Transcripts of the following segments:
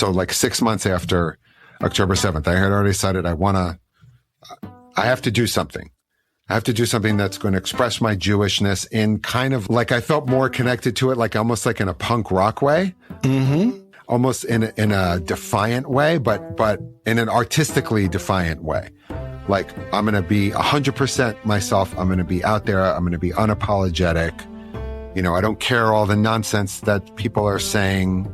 So like 6 months after October 7th, I had already decided I have to do something. I have to do something that's going to express my Jewishness in kind of like, I felt more connected to it, like almost like in a punk rock way. Mm-hmm. Almost in a defiant way, but in an artistically defiant way. Like, I'm going to be 100% myself. I'm going to be out there. I'm going to be unapologetic. You know, I don't care all the nonsense that people are saying.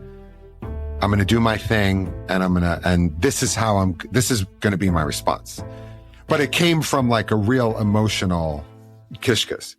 I'm going to do my thing, and this is going to be my response. But it came from like a real emotional kishkas.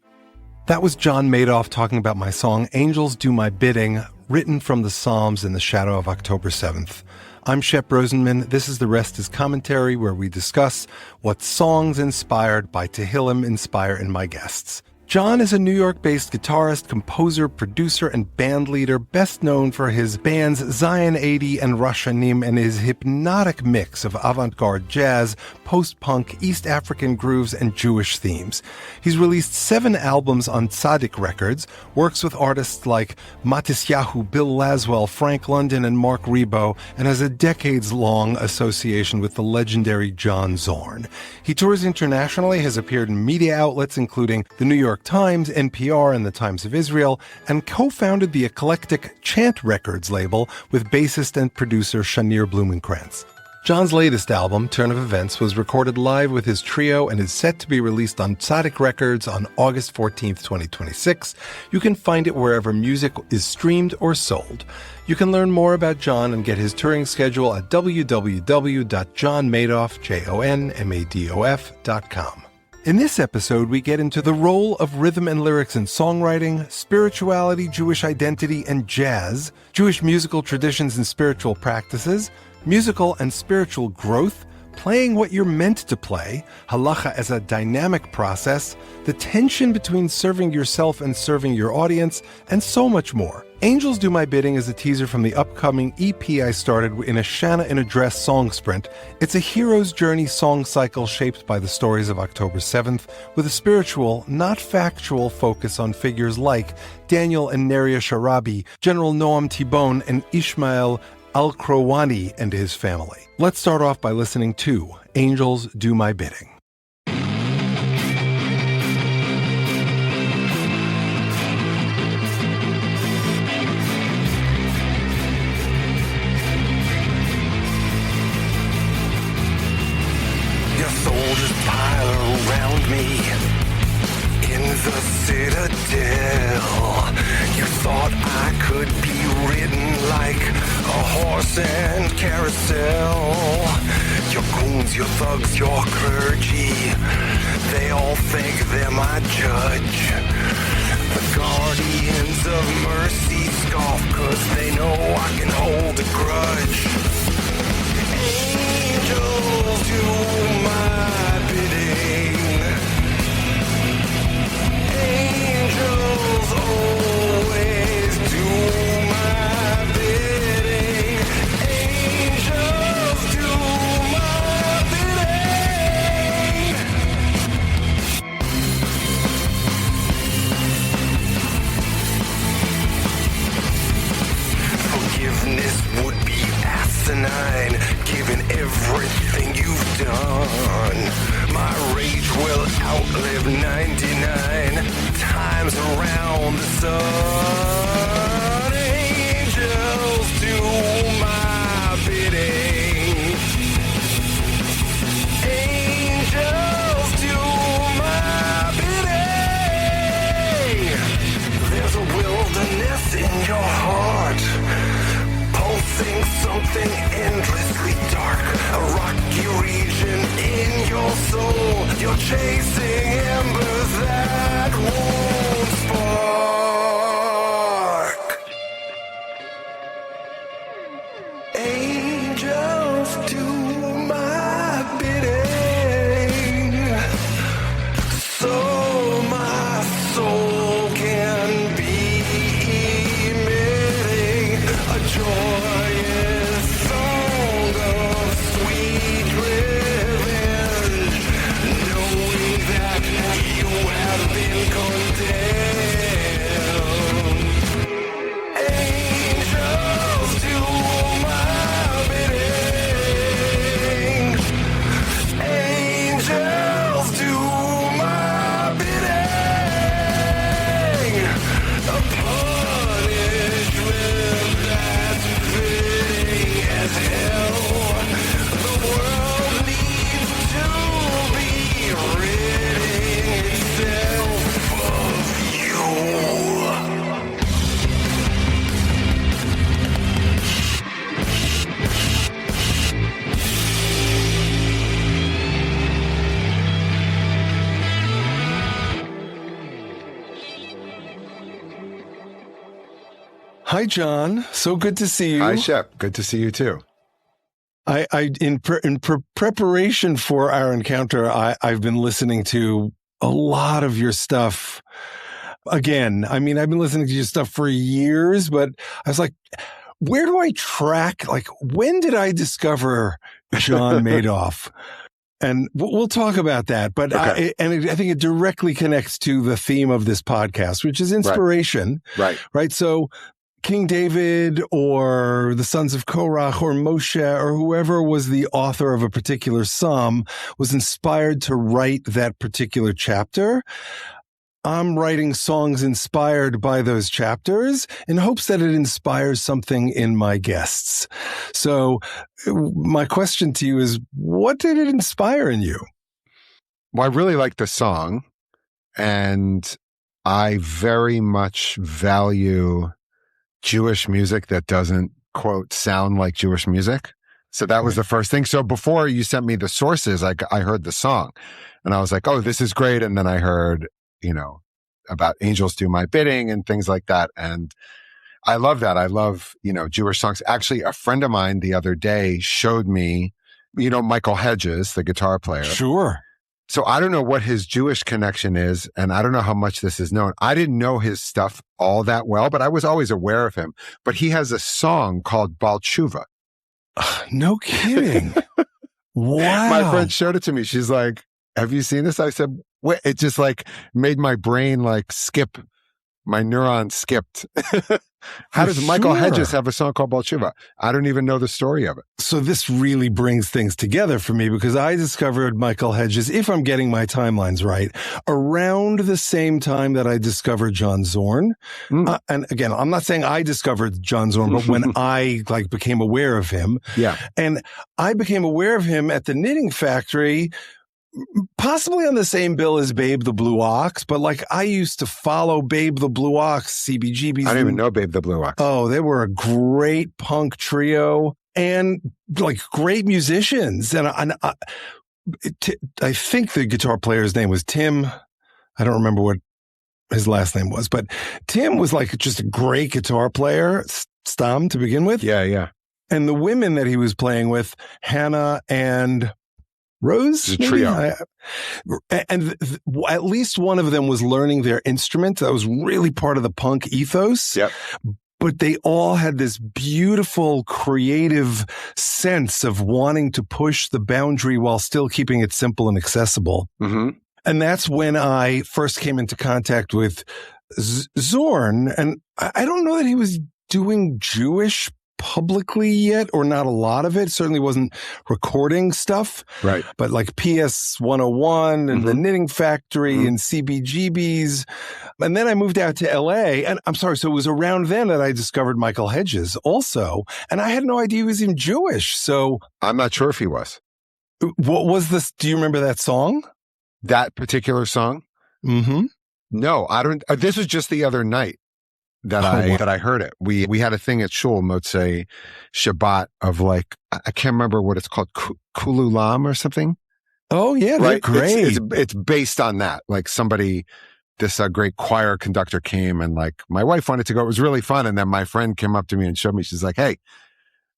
That was Jon Madof talking about my song, Angels Do My Bidding, written from the Psalms in the shadow of October 7th. I'm Shep Rosenman. This is The Rest is Commentary, where we discuss what songs inspired by Tehillim inspire in my guests. Jon is a New York-based guitarist, composer, producer, and band leader, best known for his bands Zion 80 and Rashanim and his hypnotic mix of avant-garde jazz, post-punk, East African grooves, and Jewish themes. He's released 7 albums on Tzaddik Records, works with artists like Matisyahu, Bill Laswell, Frank London, and Mark Rebo, and has a decades-long association with the legendary John Zorn. He tours internationally, has appeared in media outlets including the New York Times, NPR, and the Times of Israel, and co-founded the eclectic Chant Records label with bassist and producer Shanir Blumenkrantz. Jon's latest album, Turn of Events, was recorded live with his trio and is set to be released on Tzaddik Records on August 14th, 2026. You can find it wherever music is streamed or sold. You can learn more about Jon and get his touring schedule at www.jonmadof.com. In this episode, we get into the role of rhythm and lyrics in songwriting, spirituality, Jewish identity, and jazz, Jewish musical traditions and spiritual practices, musical and spiritual growth, playing what you're meant to play, halacha as a dynamic process, the tension between serving yourself and serving your audience, and so much more. Angels Do My Bidding is a teaser from the upcoming EP I started in a Shanna in a Dress song sprint. It's a hero's journey song cycle shaped by the stories of October 7th, with a spiritual, not factual focus on figures like Daniel and Neria Sharabi, General Noam Tibon, and Ishmael Al-Krawani and his family. Let's start off by listening to Angels Do My Bidding. Your soldiers pile around me in the citadel. You thought I could be ridden like a horse and carousel. Your goons, your thugs, your clergy, they all think they're my judge. The guardians of mercy scoff 'cause they know I can hold a grudge. Angels do my bidding. Angels always do my bidding. Angels do my bidding. Forgiveness would be asinine, given everything you've done. My rage will outlive 99 times around the sun. Angels do my bidding. Angels do my bidding. There's a wilderness in your heart, pulsing something endlessly dark, a rocky region in your soul. You're chasing embers that won't spark. Angels do my bidding, so my soul can be emitting a joyous song of sweet revenge, knowing that you have been condemned. Angels do my Hi, John. So good to see you. Hi, Shep. Good to see you too. In preparation for our encounter, I've been listening to a lot of your stuff. Again, I mean, I've been listening to your stuff for years, but I was like, where do I track? Like, when did I discover Jon Madof? And we'll talk about that. But okay. I think it directly connects to the theme of this podcast, which is inspiration. Right. So King David or the sons of Korach or Moshe or whoever was the author of a particular psalm was inspired to write that particular chapter. I'm writing songs inspired by those chapters in hopes that it inspires something in my guests. So my question to you is, what did it inspire in you? Well, I really like the song, and I very much value Jewish music that doesn't, quote, sound like Jewish music. So that was the first thing. So before you sent me the sources, I heard the song and I was like, oh, this is great. And then I heard, about Angels Do My Bidding and things like that. And I love that. I love, Jewish songs. Actually, a friend of mine the other day showed me, Michael Hedges, the guitar player. Sure. So I don't know what his Jewish connection is, and I don't know how much this is known. I didn't know his stuff all that well, but I was always aware of him. But he has a song called Baal Tshuva. No kidding. Wow. My friend showed it to me. She's like, have you seen this? I said, wait, it just made my brain skip. My neurons skipped. How does Michael Hedges have a song called Baal Tshuva? I don't even know the story of it. So this really brings things together for me because I discovered Michael Hedges, if I'm getting my timelines right, around the same time that I discovered John Zorn. And again, I'm not saying I discovered John Zorn, but when I became aware of him. Yeah. And I became aware of him at the Knitting Factory, possibly on the same bill as Babe the Blue Ox, but I used to follow Babe the Blue Ox, CBGBs. I don't even know Babe the Blue Ox. Oh, they were a great punk trio and great musicians. And I think the guitar player's name was Tim. I don't remember what his last name was, but Tim was just a great guitar player, Stam to begin with. Yeah, yeah. And the women that he was playing with, Hannah and Rose? The trio. At least one of them was learning their instrument. That was really part of the punk ethos. Yep. But they all had this beautiful, creative sense of wanting to push the boundary while still keeping it simple and accessible. Mm-hmm. And that's when I first came into contact with Zorn. And I don't know that he was doing Jewish publicly yet, or not a lot of it. Certainly wasn't recording stuff. Right. But PS 101 and the Knitting Factory and CBGBs. And then I moved out to LA. And I'm sorry, so it was around then that I discovered Michael Hedges also. And I had no idea he was even Jewish. So I'm not sure if he was. What was this? Do you remember that song? That particular song? Mm-hmm. No, I don't. This was just the other night that I heard it. We had a thing at Shul, Motzei Shabbat, of I can't remember what it's called, Kululam or something. Oh yeah, right? Great. It's based on that. This great choir conductor came and my wife wanted to go. It was really fun. And then my friend came up to me and showed me. She's like, hey,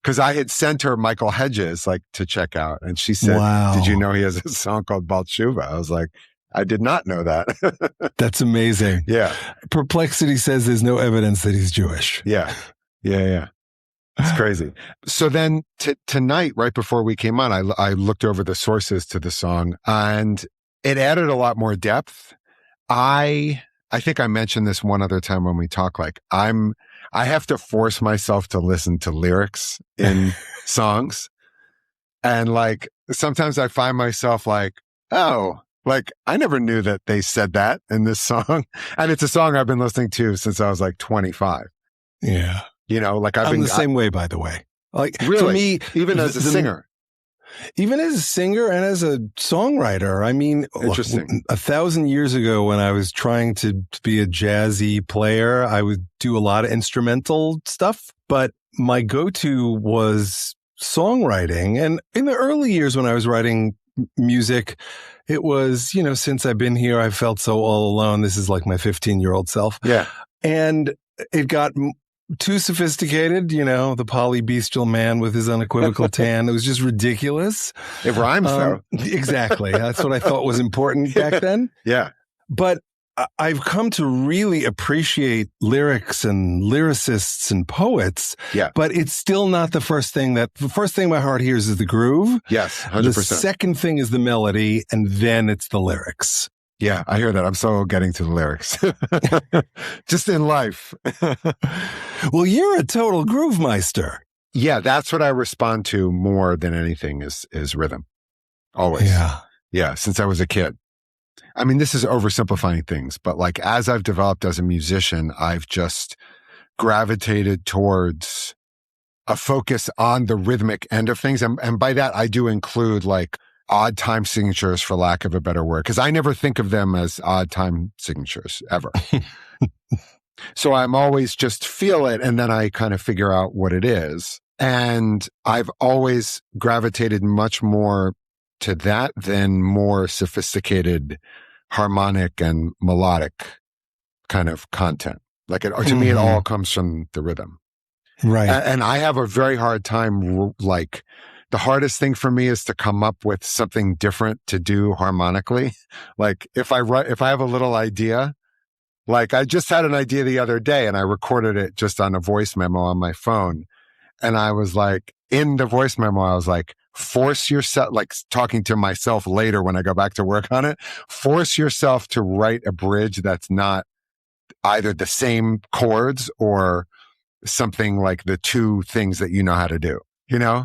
because I had sent her Michael Hedges to check out, and she said, wow, did you know he has a song called Baal Tshuva? I was like, I did not know that. That's amazing. Yeah. Perplexity says there's no evidence that he's Jewish. Yeah. It's crazy. So then tonight, right before we came on, I looked over the sources to the song, and it added a lot more depth. I think I mentioned this one other time when we talk, I have to force myself to listen to lyrics in songs. And sometimes I find myself I never knew that they said that in this song. And it's a song I've been listening to since I was 25. Yeah. I'm the same way, by the way. Really? For me, even as a singer. Even as a singer and as a songwriter. I mean, interesting. Look, 1,000 years ago when I was trying to be a jazzy player, I would do a lot of instrumental stuff, but my go-to was songwriting. And in the early years when I was writing music, it was, since I've been here, I felt so all alone. This is my 15-year-old self. Yeah. And it got too sophisticated, the polybestial man with his unequivocal tan. It was just ridiculous. It rhymes, though. Exactly. That's what I thought was important back then. Yeah. But I've come to really appreciate lyrics and lyricists and poets. Yeah. But it's still not the first thing my heart hears is the groove. Yes, 100%. The second thing is the melody, and then it's the lyrics. Yeah, I hear that. I'm so getting to the lyrics. Just in life. Well, you're a total groove meister. Yeah, that's what I respond to more than anything is rhythm. Always. Yeah. Yeah, since I was a kid. I mean, this is oversimplifying things, but like as I've developed as a musician, I've just gravitated towards a focus on the rhythmic end of things. And by that, I do include like odd time signatures, for lack of a better word, because I never think of them as odd time signatures ever. So I'm always just feel it, and then I kind of figure out what it is. And I've always gravitated much more to that than more sophisticated harmonic and melodic kind of content. Like to me, it all comes from the rhythm. Right. And I have a very hard time, like the hardest thing for me is to come up with something different to do harmonically. Like if I have a little idea, like I just had an idea the other day and I recorded it just on a voice memo on my phone. And I was like, in the voice memo, I was like, force yourself, like talking to myself later when I go back to work on it, force yourself to write a bridge that's not either the same chords or something like the two things that you know how to do.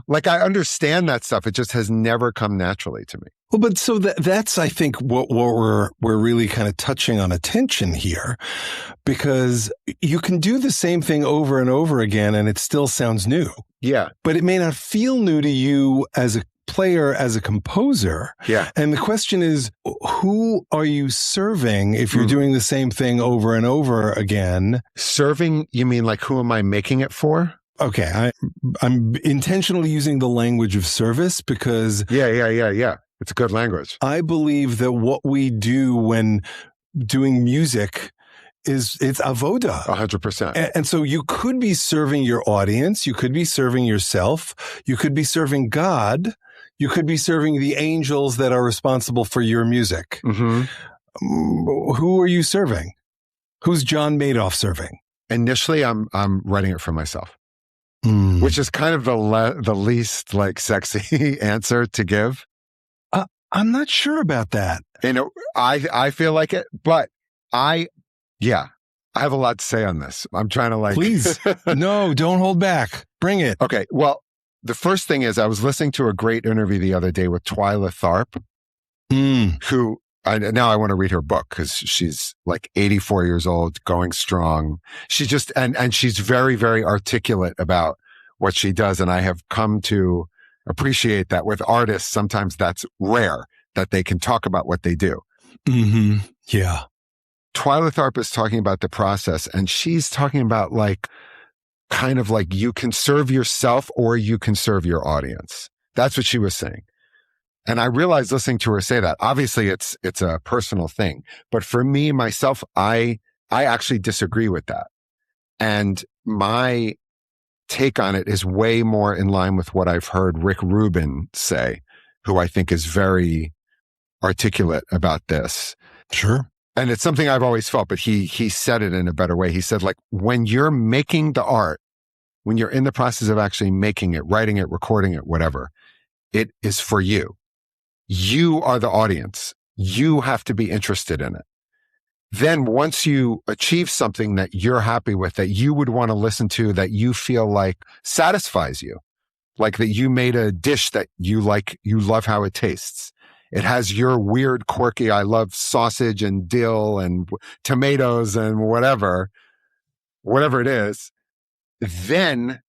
Like I understand that stuff. It just has never come naturally to me. Well, but so that's, I think, what we're really kind of touching on a tension here, because you can do the same thing over and over again and it still sounds new. Yeah. But it may not feel new to you as a player, as a composer. Yeah. And the question is, who are you serving if you're doing the same thing over and over again? Serving, you mean like who am I making it for? Okay, I'm intentionally using the language of service because... Yeah. It's a good language. I believe that what we do when doing music it's avoda. 100%. And so you could be serving your audience, you could be serving yourself, you could be serving God, you could be serving the angels that are responsible for your music. Mm-hmm. Who are you serving? Who's Jon Madof serving? Initially, I'm writing it for myself. Which is kind of the least like sexy answer to give. I'm not sure about that. I feel like it, but I have a lot to say on this. I'm trying to Please. No, don't hold back. Bring it. Okay. Well, the first thing is I was listening to a great interview the other day with Twyla Tharp, who now I want to read her book because she's like 84 years old, going strong. She just, and she's very, very articulate about what she does. And I have come to appreciate that with artists. Sometimes that's rare that they can talk about what they do. Mm-hmm. Yeah. Twyla Tharp is talking about the process, and she's talking about like, kind of like you can serve yourself or you can serve your audience. That's what she was saying. And I realized listening to her say that, obviously it's a personal thing, but for me, myself, I actually disagree with that. And my take on it is way more in line with what I've heard Rick Rubin say, who I think is very articulate about this. Sure. And it's something I've always felt, but he said it in a better way. He said, like, when you're making the art, when you're in the process of actually making it, writing it, recording it, whatever, it is for you. You are the audience. You have to be interested in it. Then once you achieve something that you're happy with, that you would want to listen to, that you feel like satisfies you, like that you made a dish that you like, you love how it tastes. It has your weird, quirky, I love sausage and dill and tomatoes and whatever it is. Then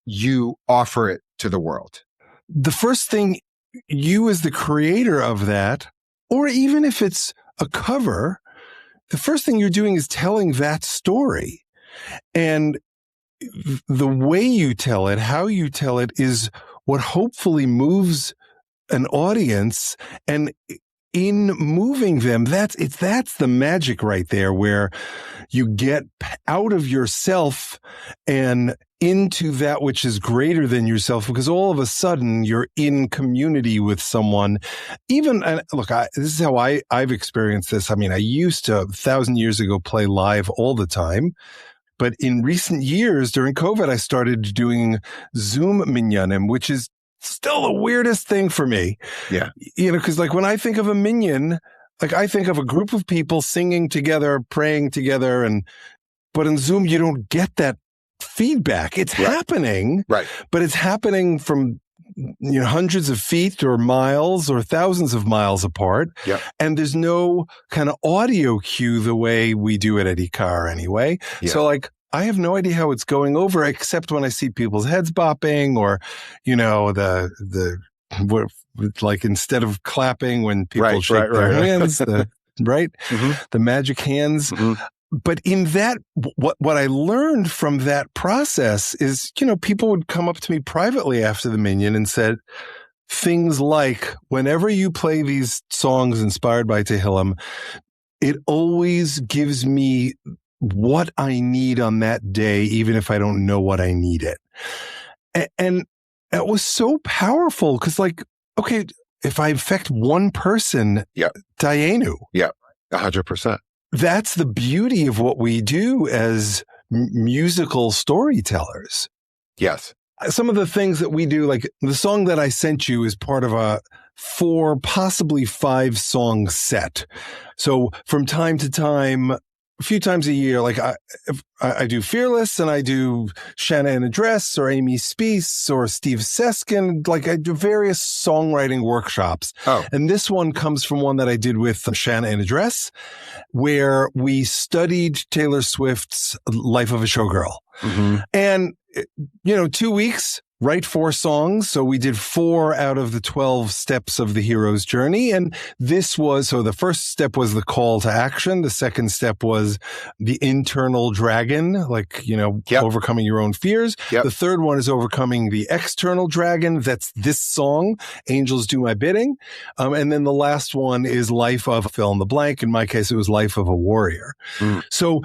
you offer it to the world. The first thing you as the creator of that, or even if it's a cover, the first thing you're doing is telling that story. And the way you tell it, how you tell it is what hopefully moves an audience. And in moving them, that's the magic right there, where you get out of yourself and into that which is greater than yourself, because all of a sudden you're in community with someone. Even, and look, this is how I've experienced this. I mean, I used to 1,000 years ago play live all the time. But in recent years, during COVID, I started doing Zoom minyanim, which is still the weirdest thing for me. Yeah. You know, because like when I think of a minyan, like I think of a group of people singing together, praying together, but in Zoom, you don't get that feedback. It's happening, right? But it's happening from hundreds of feet or miles or thousands of miles apart. Yep. And there's no kind of audio cue the way we do it at Ikar anyway. Yeah. So like, I have no idea how it's going over, except when I see people's heads bopping, or, like instead of clapping when people shake their hands, the magic hands. Mm-hmm. But in that, what I learned from that process is, people would come up to me privately after the minyan and said things like, whenever you play these songs inspired by Tehillim, it always gives me what I need on that day, even if I don't know what I need it. And it was so powerful because, like, okay, if I affect one person, Dayenu. Yeah, 100%. That's the beauty of what we do as musical storytellers. Yes. Some of the things that we do, like the song that I sent you is part of a 4, possibly 5 song set. So from time to time, a few times a year, like I do Fearless, and I do Shanna in a Dress, or Amy Speece, or Steve Seskin. Like I do various songwriting workshops. Oh. And this one comes from one that I did with Shanna in a Dress, where we studied Taylor Swift's Life of a Showgirl. Mm-hmm. And, 2 weeks, write 4 songs. So we did 4 out of the 12 steps of the hero's journey. And so the first step was the call to action. The second step was the internal dragon, like, overcoming your own fears. Yep. The third one is overcoming the external dragon. That's this song, Angels Do My Bidding. And then the last one is life of fill in the blank. In my case, it was life of a warrior. Mm. So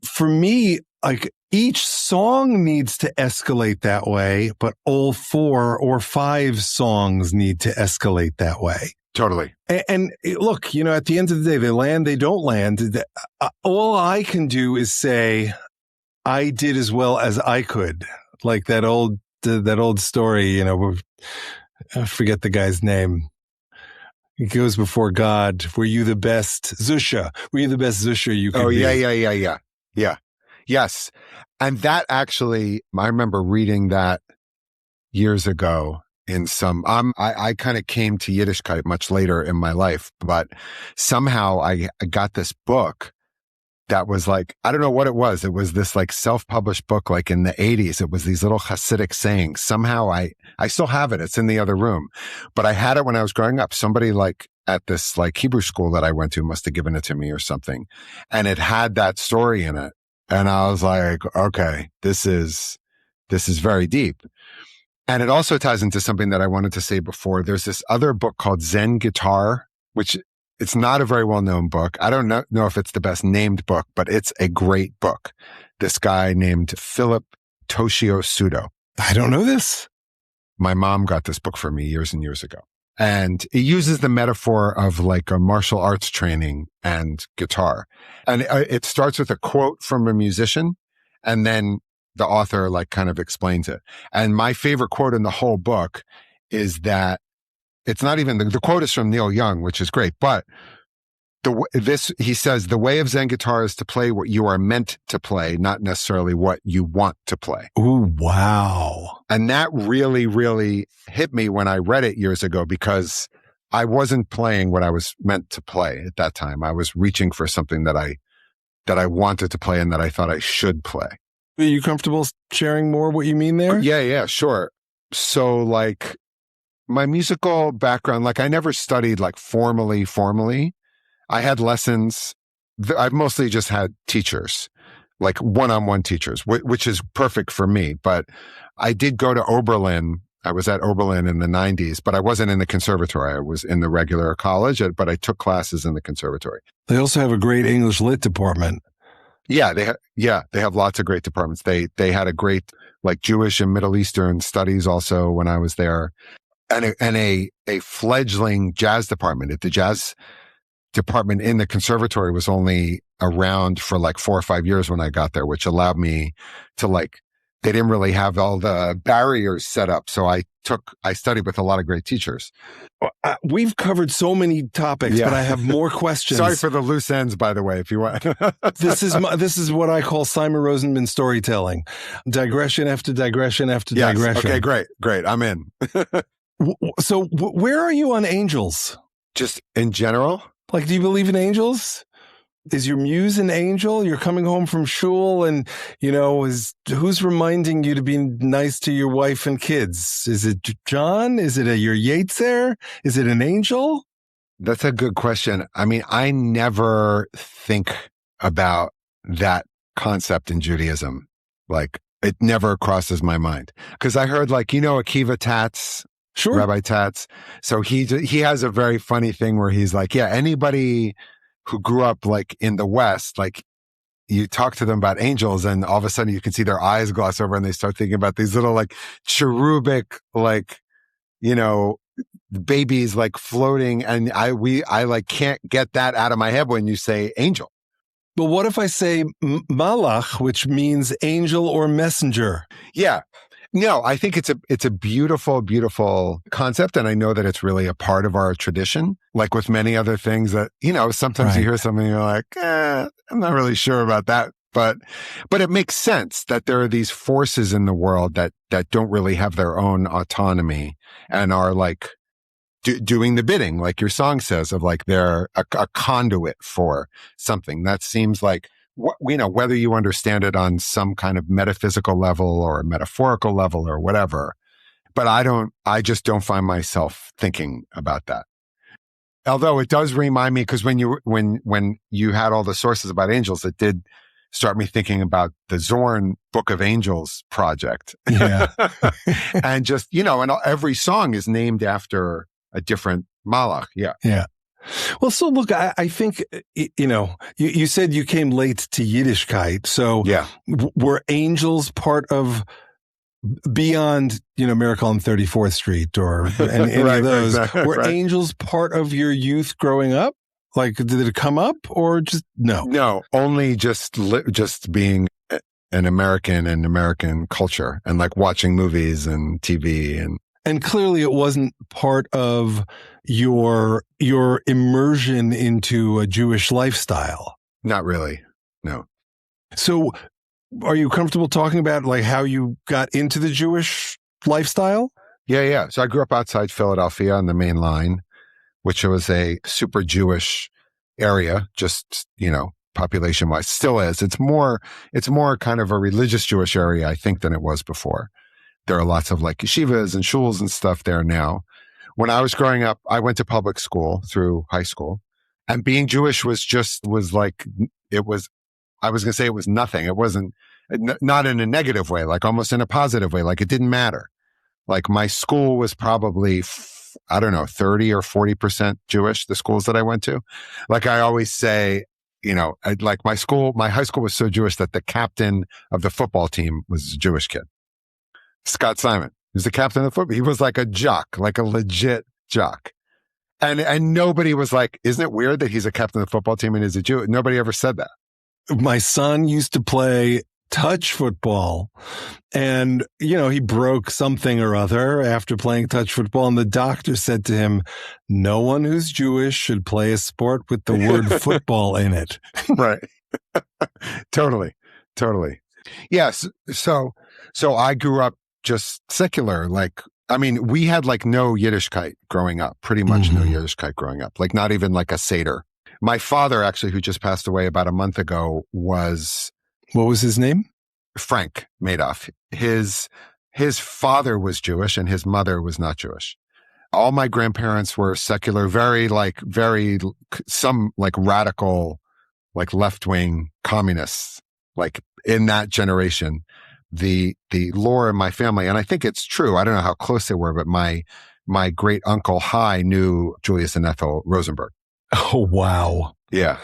for me, like, each song needs to escalate that way, but all 4 or 5 songs need to escalate that way. Totally. And look, at the end of the day, they land, they don't land. All I can do is say, I did as well as I could. Like that old story, I forget the guy's name. He goes before God. Were you the best Zusha? Were you the best Zusha you could be? Oh, yeah. Yes. And that actually, I remember reading that years ago in I kind of came to Yiddishkeit much later in my life, but somehow I got this book that was like, I don't know what it was. It was this like self-published book, like in the 80s. It was these little Hasidic sayings. Somehow I still have it. It's in the other room, but I had it when I was growing up. Somebody like at this like Hebrew school that I went to must have given it to me or something. And it had that story in it. And I was like, okay, this is very deep. And it also ties into something that I wanted to say before. There's this other book called Zen Guitar, which it's not a very well-known book. I don't know if it's the best named book, but it's a great book. This guy named Philip Toshio Sudo. I don't know this. My mom got this book for me years and years ago. And it uses the metaphor of like a martial arts training and guitar. And it starts with a quote from a musician, and then the author like kind of explains it. And my favorite quote in the whole book is that it's not even, the quote is from Neil Young, which is great, but he says, the way of Zen guitar is to play what you are meant to play, not necessarily what you want to play. Ooh, wow. And that really, really hit me when I read it years ago, because I wasn't playing what I was meant to play at that time. I was reaching for something that I wanted to play and that I thought I should play. Are you comfortable sharing more what you mean there? Yeah, sure. So like my musical background, like I never studied like formally. I had lessons. I've mostly just had teachers, like one-on-one teachers, which is perfect for me. But I did go to Oberlin I was at Oberlin in the 90s, but I wasn't in the conservatory. I was in the regular college, but I took classes in the conservatory. They also have a great English lit department. Yeah, they have lots of great departments. They had a great like Jewish and Middle Eastern studies also when I was there, and a fledgling jazz department. The jazz department in the conservatory was only around for like 4 or 5 years when I got there, which allowed me to like, they didn't really have all the barriers set up. So I studied with a lot of great teachers. We've covered so many topics, but I have more questions. Sorry for the loose ends, by the way, if you want. This is what I call Simon Rosenman storytelling. Digression after digression after digression. Okay, great. I'm in. So where are you on angels? Just in general? Like, do you believe in angels? Is your muse an angel? You're coming home from shul and, who's reminding you to be nice to your wife and kids? Is it John? Is it your Yetzer? Is it an angel? That's a good question. I mean, I never think about that concept in Judaism. Like, it never crosses my mind. Because I heard, like, Akiva Tatz, sure. Rabbi Tatz. So he has a very funny thing where he's like, yeah, anybody who grew up like in the West, like you talk to them about angels and all of a sudden you can see their eyes gloss over and they start thinking about these little like cherubic, like, babies like floating. And I like can't get that out of my head when you say angel. But what if I say malach, which means angel or messenger? Yeah. No, I think it's a beautiful, beautiful concept. And I know that it's really a part of our tradition. Like with many other things that, sometimes you hear something and you're like, I'm not really sure about that. But it makes sense that there are these forces in the world that don't really have their own autonomy and are like doing the bidding, like your song says, of like they're a conduit for something. That seems like, whether you understand it on some kind of metaphysical level or a metaphorical level or whatever, but I just don't find myself thinking about that. Although it does remind me, because when you had all the sources about angels, it did start me thinking about the Zorn Book of Angels project. Yeah. And just, and every song is named after a different malach. Yeah. Yeah. Well, so look, I think, you said you came late to Yiddishkeit. So yeah. Were angels part of beyond, Miracle on 34th Street or any right, of those? exactly, were right. angels part of your youth growing up? Like, did it come up or just no? No, only just being an American and American culture and like watching movies and TV And clearly it wasn't part of your immersion into a Jewish lifestyle. Not really. No. So are you comfortable talking about like how you got into the Jewish lifestyle? Yeah. So I grew up outside Philadelphia on the main line, which was a super Jewish area, just, population wise. Still is. It's more kind of a religious Jewish area, I think, than it was before. There are lots of like yeshivas and shuls and stuff there now. When I was growing up, I went to public school through high school, and being Jewish was like, it was, I was going to say it was nothing. It wasn't, not in a negative way, like almost in a positive way. Like it didn't matter. Like my school was probably, 30 or 40% Jewish, the schools that I went to. Like I always say, like my high school was so Jewish that the captain of the football team was a Jewish kid. Scott Simon. He was the captain of the football. He was like a jock, like a legit jock. And nobody was like, isn't it weird that he's a captain of the football team and is a Jew? Nobody ever said that. My son used to play touch football and, he broke something or other after playing touch football. And the doctor said to him, no one who's Jewish should play a sport with the word football in it. Right. Totally. Yes. So I grew up just secular, like, I mean, we had like no Yiddishkeit growing up, pretty much no Yiddishkeit growing up, like not even like a Seder. My father, actually, who just passed away about a month ago, was... What was his name? Frank Madof. His father was Jewish and his mother was not Jewish. All my grandparents were secular, some like radical, like left-wing communists, like in that generation. the lore in my family. And I think it's true. I don't know how close they were, but my great uncle High knew Julius and Ethel Rosenberg. Oh, wow. Yeah.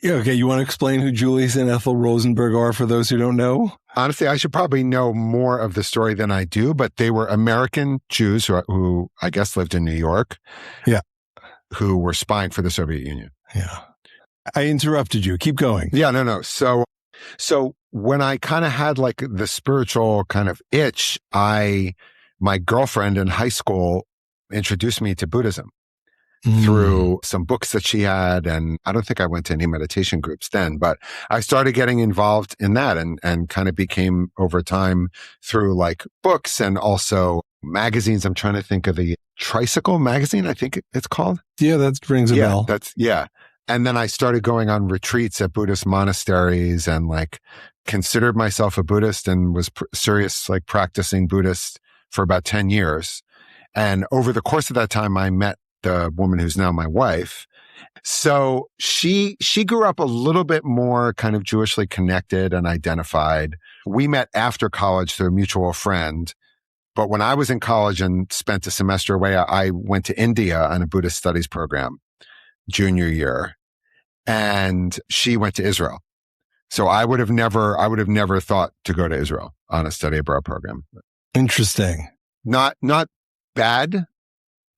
Yeah. Okay. You want to explain who Julius and Ethel Rosenberg are for those who don't know? Honestly, I should probably know more of the story than I do, but they were American Jews who I guess lived in New York. Yeah. Who were spying for the Soviet Union. Yeah. I interrupted you. Keep going. Yeah, no. So when I kind of had like the spiritual kind of itch, my girlfriend in high school introduced me to Buddhism through some books that she had. And I don't think I went to any meditation groups then, but I started getting involved in that and kind of became over time through like books and also magazines. I'm trying to think of the Tricycle magazine, I think it's called. Yeah, that rings a bell. Yeah. And then I started going on retreats at Buddhist monasteries and like considered myself a Buddhist and was serious, like practicing Buddhist for about 10 years. And over the course of that time, I met the woman who's now my wife. So she grew up a little bit more kind of Jewishly connected and identified. We met after college through a mutual friend. But when I was in college and spent a semester away, I went to India on a Buddhist studies program junior year, and she went to Israel. So I would have never thought to go to Israel on a study abroad program. Interesting. Not bad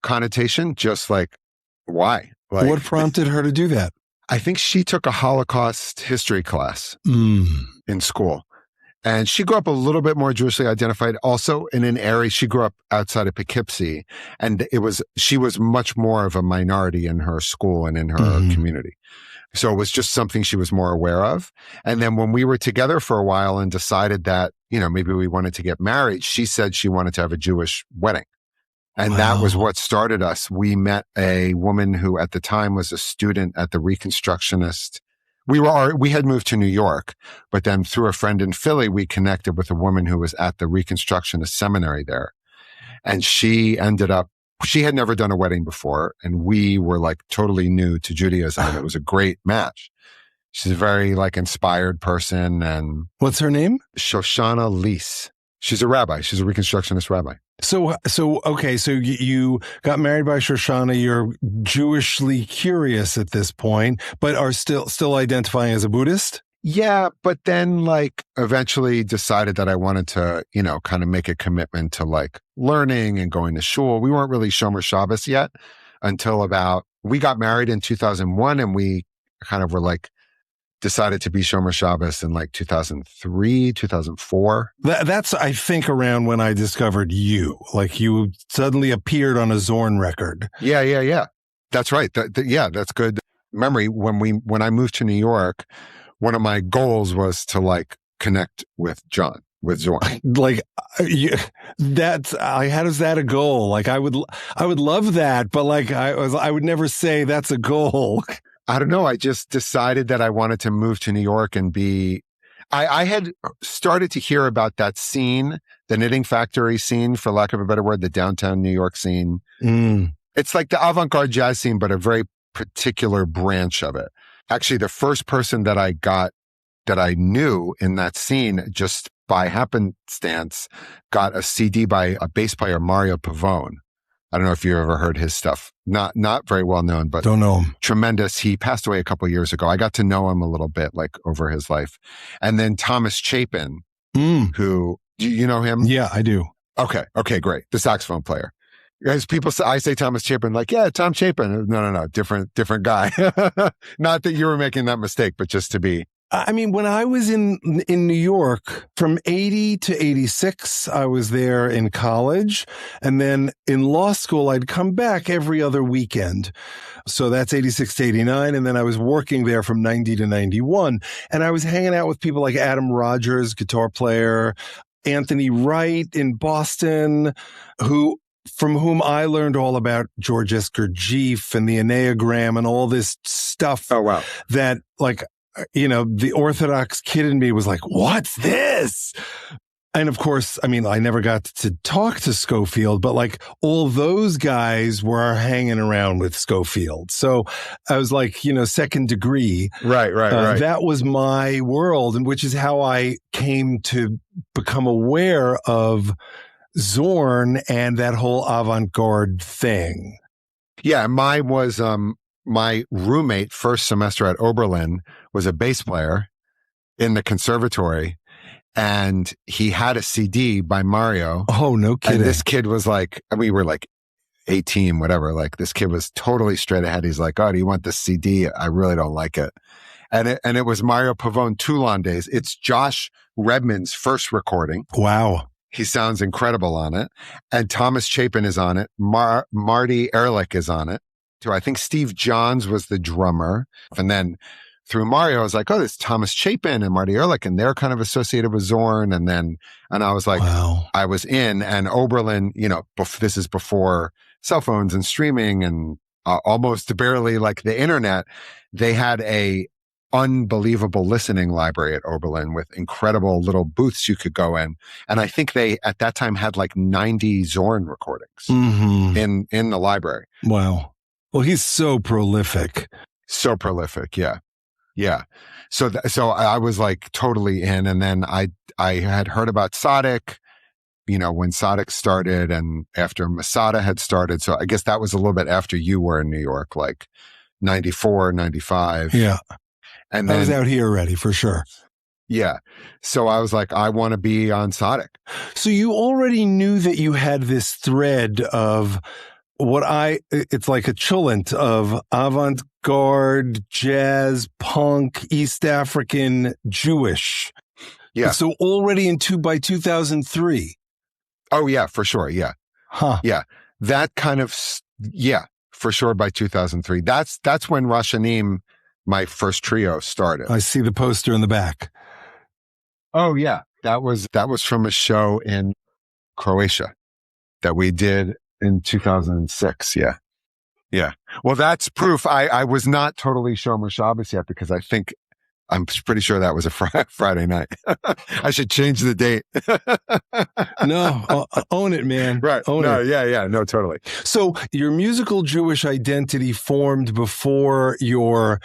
connotation, just like why? Like, what prompted her to do that? I think she took a Holocaust history class in school. And she grew up a little bit more Jewishly identified, also in an area. She grew up outside of Poughkeepsie, and she was much more of a minority in her school and in her community. So it was just something she was more aware of. And then when we were together for a while and decided that, maybe we wanted to get married, she said she wanted to have a Jewish wedding. And that was what started us. We met a woman who at the time was a student at the Reconstructionist. We had moved to New York, but then through a friend in Philly, we connected with a woman who was at the Reconstructionist seminary there. And she had never done a wedding before. And we were like totally new to Judaism. And it was a great match. She's a very like inspired person. And what's her name? Shoshana Lease. She's a rabbi. She's a Reconstructionist rabbi. So okay. So you got married by Shoshana. You're Jewishly curious at this point, but are still identifying as a Buddhist? Yeah. But then like eventually decided that I wanted to, kind of make a commitment to like learning and going to shul. We weren't really Shomer Shabbos yet until we got married in 2001, and we kind of were like, decided to be Shomer Shabbos in like 2003, 2004. That's, I think, around when I discovered you. Like you suddenly appeared on a Zorn record. Yeah. That's right. That's good memory. When I moved to New York, one of my goals was to like connect with Jon, with Zorn. Like how does that a goal? Like I would love that, but like I would never say that's a goal. I don't know. I just decided that I wanted to move to New York and I had started to hear about that scene, the Knitting Factory scene, for lack of a better word, the downtown New York scene. It's like the avant-garde jazz scene, but a very particular branch of it. Actually, the first person that I knew in that scene, just by happenstance, got a CD by a bass player, Mario Pavone. I don't know if you ever heard his stuff. Not very well known, but don't know him. Tremendous. He passed away a couple of years ago. I got to know him a little bit, like over his life. And then Thomas Chapin, who, do you know him? Yeah, I do. Okay, great. The saxophone player. As people say, I say Thomas Chapin, like, yeah, Tom Chapin. No, different guy. Not that you were making that mistake, but just to be. I mean, when I was in New York from 80 to 86, I was there in college. And then in law school, I'd come back every other weekend. So that's 86 to 89. And then I was working there from 90 to 91. And I was hanging out with people like Adam Rogers, guitar player, Anthony Wright in Boston, from whom I learned all about George Esker Jeef and the Enneagram and all this stuff. Oh, wow. That like, the Orthodox kid in me was like, what's this? And of course, I mean, I never got to talk to Schofield, but like all those guys were hanging around with Schofield. So I was like, second degree. Right. That was my world, and which is how I came to become aware of Zorn and that whole avant-garde thing. Yeah, mine was my roommate first semester at Oberlin was a bass player in the conservatory, and he had a CD by Mario. Oh, no kidding. And this kid was like, we were like 18, whatever. Like this kid was totally straight ahead. He's like, "Oh, do you want this CD? I really don't like it." And it was Mario Pavone Toulon Days. It's Josh Redman's first recording. Wow. He sounds incredible on it. And Thomas Chapin is on it. Marty Ehrlich is on it too. I think Steve Johns was the drummer. And then through Mario, I was like, oh, there's Thomas Chapin and Marty Ehrlich, and they're kind of associated with Zorn. And I was like, wow. I was in, and Oberlin, this is before cell phones and streaming and almost barely like the internet. They had a unbelievable listening library at Oberlin with incredible little booths you could go in. And I think they, at that time, had like 90 Zorn recordings in the library. Wow. Well, he's so prolific. So prolific. Yeah. Yeah. So I was like totally in. And then I had heard about Sadek, when Sadek started and after Masada had started. So I guess that was a little bit after you were in New York, like 94, 95. Yeah. And then I was out here already for sure. Yeah. So I was like, I want to be on Sadek. So you already knew that you had this thread of it's like a chulent of avant-garde, jazz, punk, East African, Jewish. Yeah. So already by 2003. Oh yeah, for sure. Yeah. Huh. Yeah. That kind of, yeah, for sure by 2003. That's when Rashanim, my first trio, started. I see the poster in the back. Oh yeah. That was from a show in Croatia that we did in 2006. Yeah. Yeah. Well, that's proof. I was not totally Shomer Shabbos yet because I'm pretty sure that was a Friday night. I should change the date. No, own it, man. Right. Own it. Yeah. No, totally. So your musical Jewish identity formed before your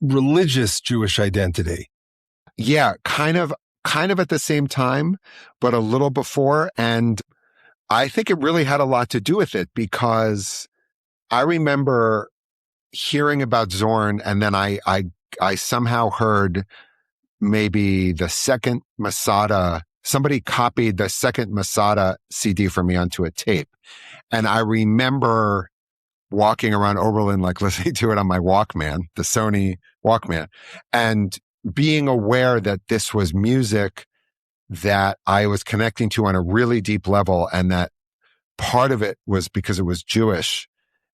religious Jewish identity. Yeah, kind of at the same time, but a little before. And I think it really had a lot to do with it because I remember hearing about Zorn, and then I somehow heard maybe the second Masada, somebody copied the second Masada CD for me onto a tape. And I remember walking around Oberlin, like listening to it on my Walkman, the Sony Walkman, and being aware that this was music that I was connecting to on a really deep level, and that part of it was because it was Jewish.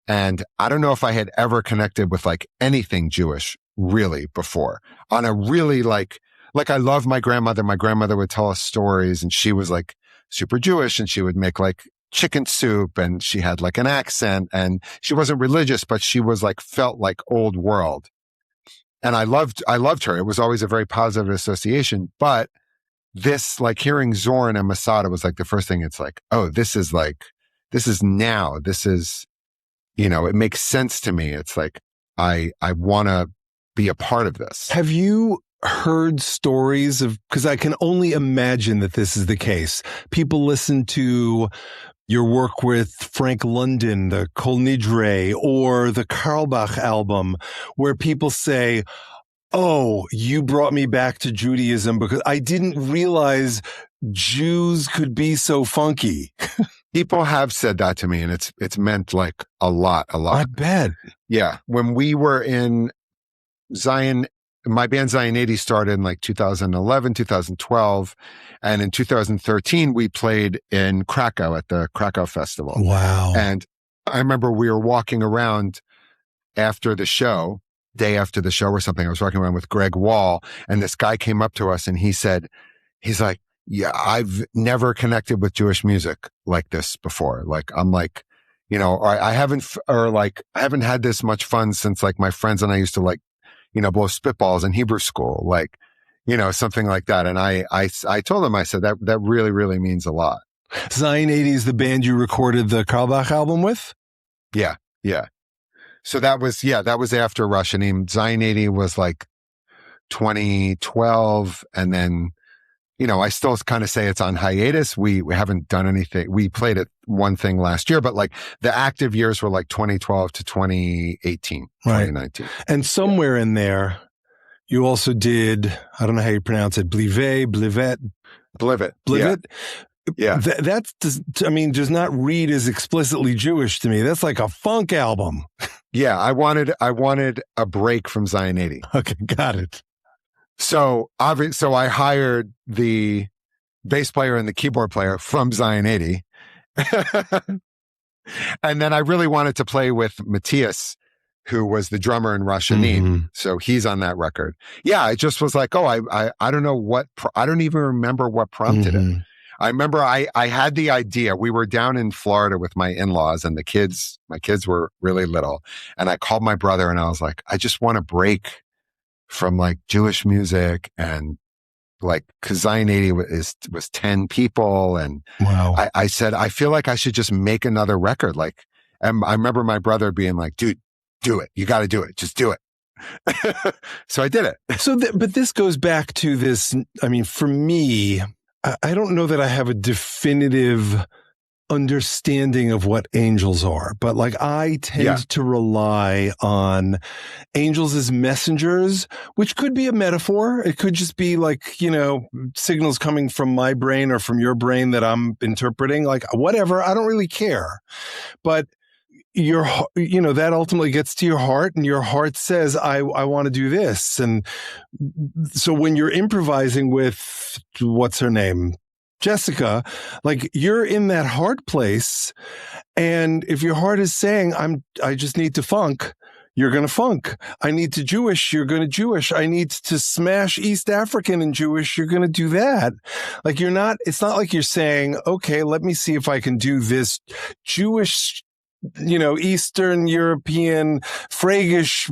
And I don't know if I had ever connected with like anything Jewish really before on a really like I love my grandmother. My grandmother would tell us stories, and she was like super Jewish, and she would make like chicken soup, and she had like an accent, and she wasn't religious, but she was like, felt like old world. And I loved her. It was always a very positive association, but this, like hearing Zorn and Masada was like the first thing. It's like, oh, this is now, it makes sense to me. It's like, I want to be a part of this. Have you heard stories of, because I can only imagine that this is the case. People listen to your work with Frank London, the Kol Nidre, or the Carlbach album, where people say, oh, you brought me back to Judaism because I didn't realize Jews could be so funky. People have said that to me, and it's meant like a lot. I bet. Yeah. When we were in Zion, my band Zion 80 started in like 2011, 2012. And in 2013, we played in Krakow at the Krakow Festival. Wow. And I remember we were walking around after the show, day after the show or something. I was walking around with Greg Wall, and this guy came up to us and he's like, yeah, I've never connected with Jewish music like this before. Like, I'm like, I haven't had this much fun since like my friends and I used to like, blow spitballs in Hebrew school. Like, something like that. And I told him, I said, that really, really means a lot. Zion 80 is the band you recorded the Karlbach album with? Yeah. Yeah. So that was after Rushanim. Zion 80 was like 2012. And then, I still kind of say it's on hiatus. We haven't done anything. We played it one thing last year, but like the active years were like 2012 to 2018, right. 2019. And somewhere in there, you also did, I don't know how you pronounce it, Blivet. Yeah. That does not read as explicitly Jewish to me. That's like a funk album. Yeah. I wanted a break from Zion 80. Okay. Got it. So I hired the bass player and the keyboard player from Zion 80. And then I really wanted to play with Matthias, who was the drummer in Rushanim. Mm-hmm. So he's on that record. Yeah. I just was like, I don't know I don't even remember what prompted it. I remember I had the idea. We were down in Florida with my in-laws and my kids were really little. And I called my brother and I was like, I just want to break from like Jewish music and like, cause Zion 80 was 10 people. And wow. I said, I feel like I should just make another record. Like, and I remember my brother being like, dude, do it. You got to do it. Just do it. So I did it. But this goes back to this. I mean, for me, I don't know that I have a definitive understanding of what angels are, but like I tend to rely on angels as messengers, which could be a metaphor. It could just be like, signals coming from my brain or from your brain that I'm interpreting, like whatever. I don't really care. But that ultimately gets to your heart and your heart says, I want to do this. And so when you're improvising with, what's her name? Jessica, like you're in that heart place. And if your heart is saying, I just need to funk, you're going to funk. I need to Jewish, you're going to Jewish. I need to smash East African and Jewish, you're going to do that. Like it's not like you're saying, okay, let me see if I can do this Jewish, Eastern European Fragish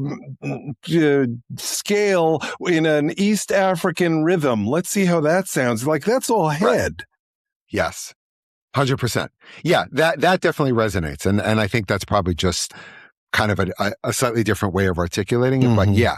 scale in an East African rhythm. Let's see how that sounds. Like that's all head. Right. Yes. 100%. Yeah. That definitely resonates. And I think that's probably just kind of a slightly different way of articulating it. Mm-hmm. But yeah.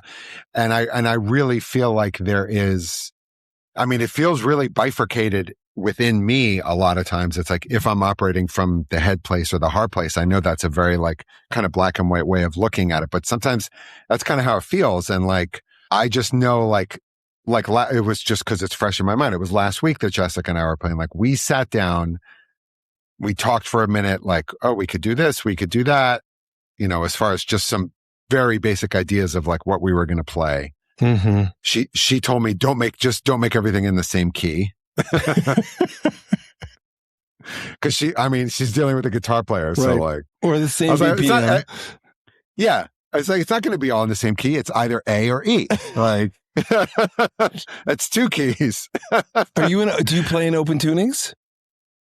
And I really feel like it feels really bifurcated within me. A lot of times it's like, if I'm operating from the head place or the heart place, I know that's a very like kind of black and white way of looking at it. But sometimes that's kind of how it feels. And like, I just know like it was just cause it's fresh in my mind. It was last week that Jessica and I were playing, like we sat down, we talked for a minute, like, oh, we could do this, we could do that, as far as just some very basic ideas of like what we were going to play. Mm-hmm. She told me, don't make everything in the same key. Cause she's dealing with a guitar player. So right. like, or the same BPM. Yeah. It's like, it's not going to be all in the same key. It's either A or E. Like, that's two keys. Do you play in open tunings?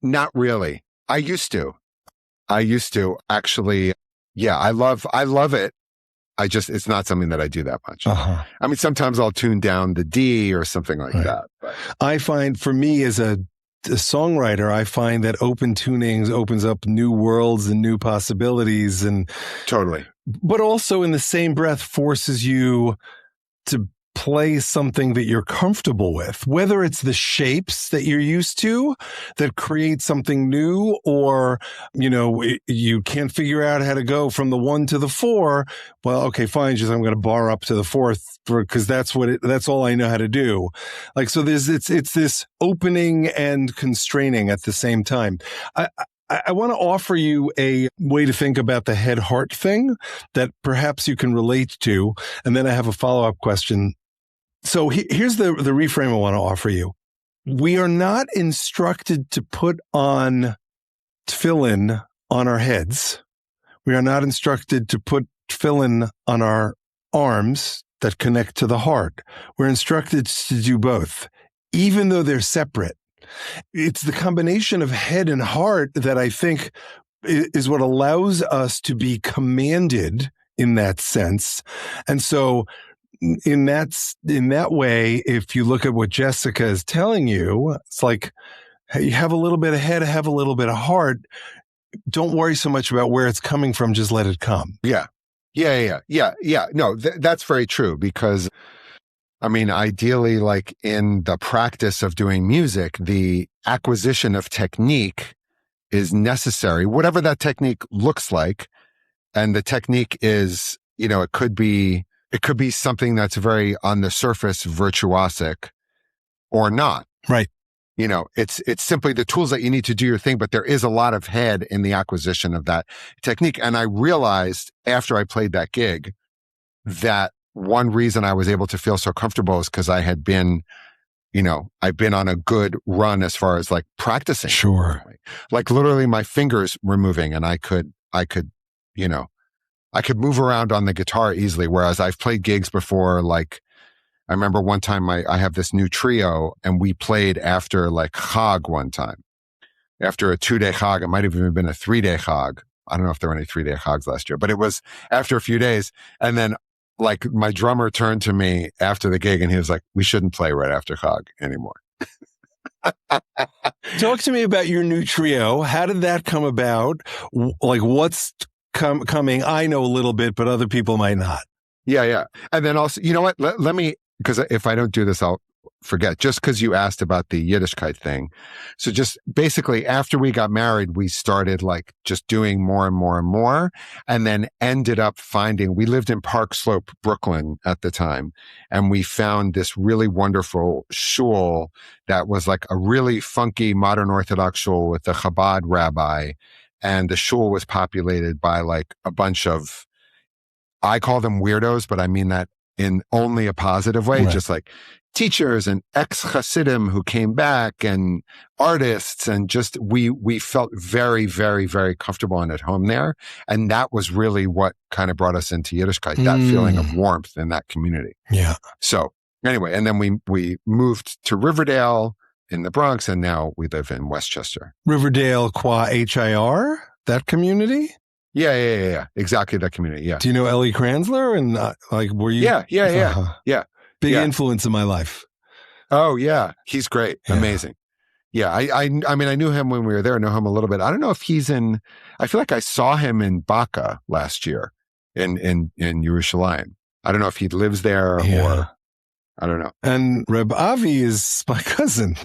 Not really. I used to actually. Yeah. I love it. It's not something that I do that much. Uh-huh. Sometimes I'll tune down the D or something like that. But I find for me as a songwriter, I find that open tunings opens up new worlds and new possibilities and totally. But also in the same breath forces you to play something that you're comfortable with, whether it's the shapes that you're used to that create something new, or, you can't figure out how to go from the 1 to the 4. Well, okay, fine. I'm going to bar up to the 4th because that's all I know how to do. Like, so it's this opening and constraining at the same time. I want to offer you a way to think about the head-heart thing that perhaps you can relate to. And then I have a follow-up question. So here's the reframe I want to offer you. We are not instructed to put on tefillin on our heads. We are not instructed to put tefillin on our arms that connect to the heart. We're instructed to do both, even though they're separate. It's the combination of head and heart that I think is what allows us to be commanded in that sense. And so in that way, if you look at what Jessica is telling you, it's like, hey, you have a little bit of head, have a little bit of heart. Don't worry so much about where it's coming from. Just let it come. Yeah. No, that's very true because, I mean, ideally, like in the practice of doing music, the acquisition of technique is necessary, whatever that technique looks like. And the technique is, it could be something that's very on the surface virtuosic or not. Right. It's simply the tools that you need to do your thing, but there is a lot of head in the acquisition of that technique. And I realized after I played that gig that one reason I was able to feel so comfortable is because I had been, I've been on a good run as far as like practicing. Sure. Like literally my fingers were moving and I could move around on the guitar easily. Whereas I've played gigs before, like, I remember one time I have this new trio and we played after like Chag one time. After a 2-day Chag, it might have even been a 3-day Chag. I don't know if there were any 3-day Chags last year, but it was after a few days. And then like my drummer turned to me after the gig and he was like, we shouldn't play right after Chag anymore. Talk to me about your new trio. How did that come about? Like what's coming? I know a little bit, but other people might not. Yeah. And then also, you know what? Let me, because if I don't do this, I'll forget, just because you asked about the Yiddishkeit thing. So just basically after we got married, we started like just doing more and more and more, and then ended up finding, we lived in Park Slope, Brooklyn at the time. And we found this really wonderful shul that was like a really funky modern Orthodox shul with a Chabad rabbi. And the shul was populated by like a bunch of, I call them weirdos, but I mean that in only a positive way, right. Just like teachers and ex-Hasidim who came back and artists, and just we felt very, very, very comfortable and at home there. And that was really what kind of brought us into Yiddishkeit, that feeling of warmth in that community. Yeah. So anyway, and then we moved to Riverdale in the Bronx, and now we live in Westchester. Riverdale qua HIR, that community? Yeah. Exactly, that community. Yeah. Do you know Ellie Kranzler? And like, were you? Yeah. Big influence in my life. Oh yeah, he's great, amazing. Yeah, I mean, I knew him when we were there. I know him a little bit. I don't know if he's in. I feel like I saw him in Baca last year in Yerushalayim. I don't know if he lives there or I don't know. And Reb Avi is my cousin.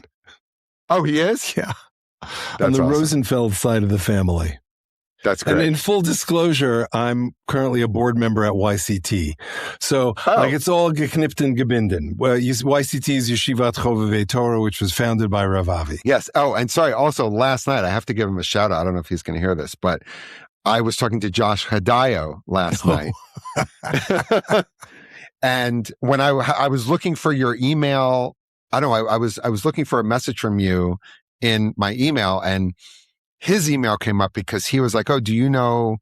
Oh, he is? Yeah. That's on the awesome. Rosenfeld side of the family. That's great. And in full disclosure, I'm currently a board member at YCT. So like it's all geknippt and gebinden. Well, YCT is Yeshivat Chovevei Torah, which was founded by Rav Avi. Yes. Oh, and sorry. Also, last night, I have to give him a shout out. I don't know if he's going to hear this, but I was talking to Josh Hadayo last night. And when I was looking for your email, I don't know, I was looking for a message from you in my email, and his email came up because he was like, oh, do you know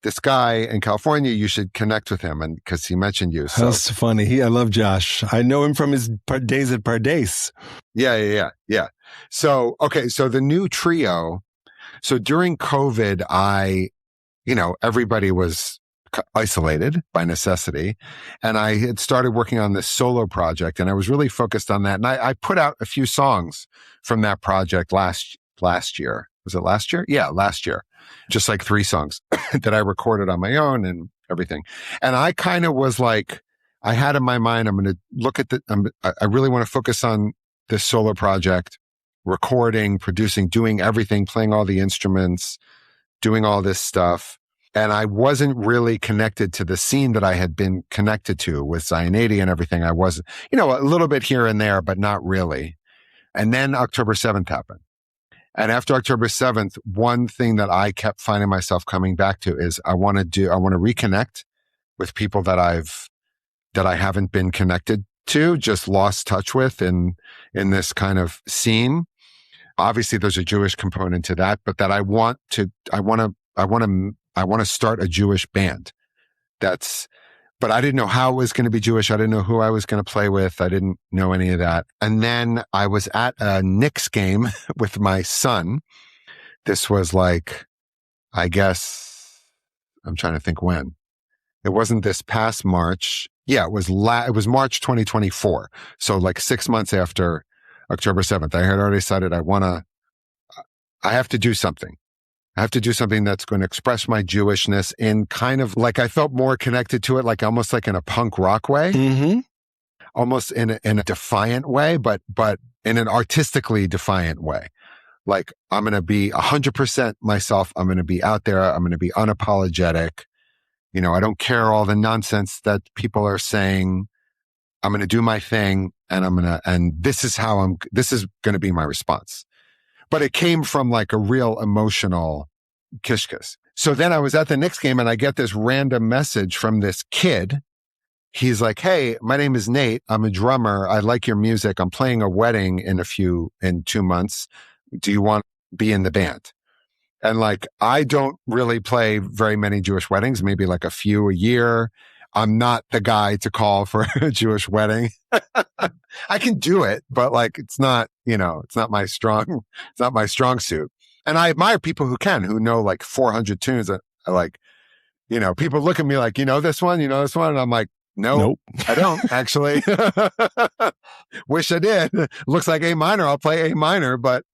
this guy in California? You should connect with him. And because he mentioned you. So. That's funny. I love Josh. I know him from his days at Pardes. Yeah. So, okay. So the new trio. So during COVID, everybody was isolated by necessity. And I had started working on this solo project, and I was really focused on that. And I put out a few songs from that project last year. Was it last year? Yeah, last year. Just like 3 songs that I recorded on my own and everything. And I kind of was like, I had in my mind, I'm going to look at I really want to focus on this solo project, recording, producing, doing everything, playing all the instruments, doing all this stuff. And I wasn't really connected to the scene that I had been connected to with Zion 80 and everything. I was, a little bit here and there, but not really. And then October 7th happened. And after October 7th, one thing that I kept finding myself coming back to is I want to reconnect with people that I haven't been connected to, just lost touch with in this kind of scene. Obviously there's a Jewish component to that, but that I want to start a Jewish band. But I didn't know how it was going to be Jewish. I didn't know who I was going to play with. I didn't know any of that. And then I was at a Knicks game with my son. This was like, I guess, I'm trying to think when. It wasn't this past March. Yeah, it was March 2024. So like 6 months after October 7th, I had already decided I have to do something. I have to do something that's going to express my Jewishness in kind of like I felt more connected to it, like almost like in a punk rock way, almost in a defiant way, but in an artistically defiant way. Like I'm going to be 100% myself. I'm going to be out there. I'm going to be unapologetic. You know, I don't care all the nonsense that people are saying. I'm going to do my thing, and this is going to be my response. But it came from like a real emotional kishkas. So then I was at the Knicks game and I get this random message from this kid. He's like, "Hey, my name is Nate. I'm a drummer. I like your music. I'm playing a wedding in 2 months. Do you want to be in the band?" And like, I don't really play very many Jewish weddings, maybe like a few a year. I'm not the guy to call for a Jewish wedding. I can do it, but like, it's not my strong suit. And I admire people who know like 400 tunes. Like, people look at me like, this one? And I'm like, nope. I don't actually. Wish I did. Looks like A minor. I'll play A minor, but